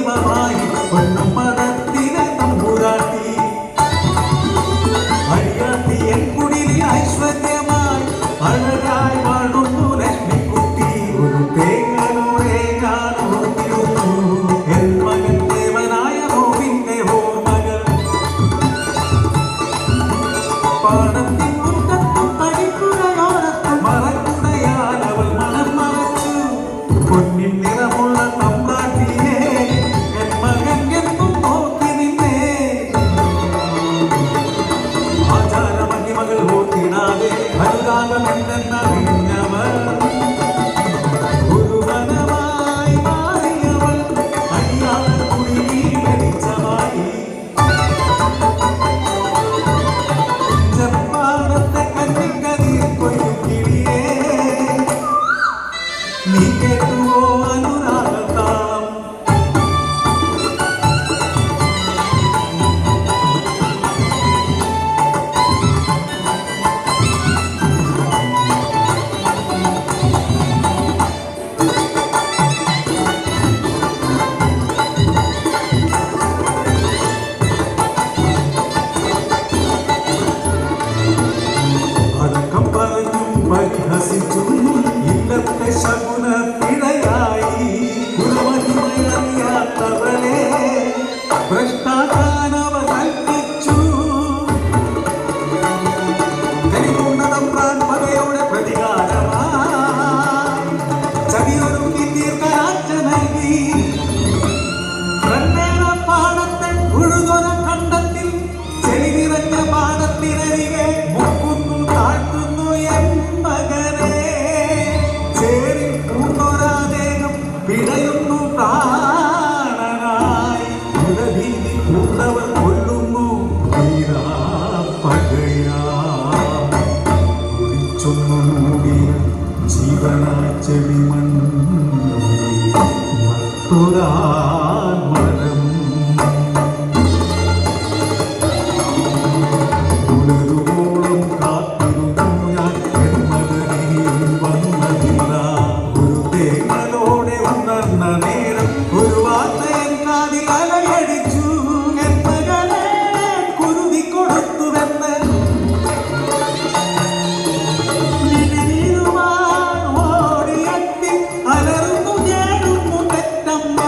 ദൈവമായി പൊന്നും മതത്തിലെ തമ്പുരാട്ടി അഴിയാത്തി എൻ കുടിലിൽ ഐശ്വര്യമായി അഴകായി വാഴുന്നു ലക്ഷ്മിക്കുട്ടി ഒരു തേങ്ങലോടെ ഞാൻ ഓർത്തിരുന്നു എൻ മകൻ ദേവനായ നോവിന്റെ ഓർമ്മകൾ പാടത്തിൻ മുറ്റത്തും തടിപ്പുഴയോരത്തും മറക്കുടയാൽ അവൾ മനം മറച്ചു പൊന്നിൻ നിറമുള്ള തമ്പ്രാട്ടിയെ എൻ മകൻ എന്നും നോക്കി നിന്നേ ആചാര മഹിമകൾ ഓർത്തിടാതെ അനുരാഗം എന്തെന്നറിഞ്ഞവർ ഗുരുവനമായി മാറിയവൾ അടിയാള കുടിലിൽ വെളിച്ചമായി ചെമ്പാടത്തെ കന്നിക്കതിർ കൊയ്യും കിളിയേ നീ കേട്ടുവോ അനുരാഗത്താളം അടക്കം പറഞ്ഞും പരിഹസിച്ചും ഇല്ലത്തെ ശകുന പിഴയായി ഗുരുമഹിമയറിയാത്തവളെ ഭ്രഷ്ടാചാരവ കൽപ്പിച്ചു കരികൊണ്ടതം പ്രാൻ പകയുടെ പ്രതികാരമായി ചതിയൊരുക്കി തീർക്കാച്ച നൽകി പാടത്തെ ഉഴുതൊര കണ്ടത്തിൽ ചെളി നിറഞ്ഞ പാടത്തിനരികെ മുക്കുന്നു താഴ്ത്തുന്നു എൻ മകനെ ചേരി പൂണ്ടൊരാദേഹം പിടയുന്നു പ്രാണനായി ഉടഭീതി പൂണ്ടവർ കൊല്ലുന്നു പകയാ കുടിച്ചൊന്നു മൂടിയ ജീവനായി ചെളിമൺ മരം ഉണരുവോളം കാത്തിരുന്നു ഞാൻ എൻ മകനിൽ വന്നതില്ല ഒരു തേങ്ങലോടെ ഉണർന്ന നേരം ഒരു വാർത്ത എൻ കാതിൽ അലയടിച്ചു എൻ മകനെ കുരുതി കൊടുത്തുവെന്ന് ഓടിയെത്തി അലറുന്നു ചേടുന്നു പെറ്റമ്മ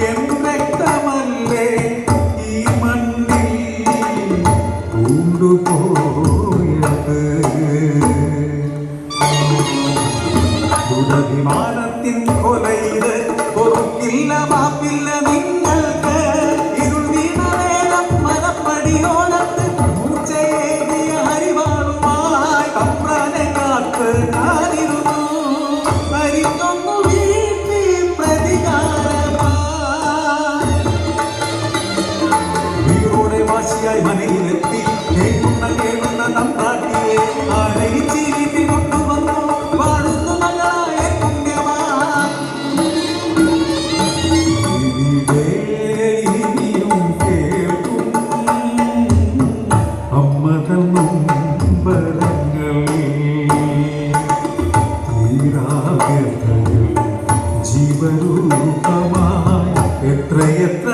എൻ രക്തമല്ലേ ഈ മണ്ണിൽ കൊണ്ടുപോയത് ദുരഭിമാനത്തിൻ കൊലയില് പൊറുക്കില്ല മാപ്പില്ല നിങ്ങൾക്ക് ഇരുൾ വീണ നേരം മനപ്പടിയോലത്ത് മൂച്ചയേറിയ ഹരിവാളുമായി തമ്പ്രാനെ കാത്ത് ഞാനിരുന്നു മരിക്കുന്നു വീട്ടി പ്രതികാരമായി വീരോടെ വാശിയായി മനയിലെത്തി കേൾക്കുന്ന തമ്പ്രാട്ടിയെ ആനയിച്ച് വീട്ടിൽ കൊണ്ടുവന്നു വാഴുന്നു മകളായ പുണ്യമായി ഇനിയും കേൾക്കും അമ്മതം ജീവരൂപമായി എത്രയെത്ര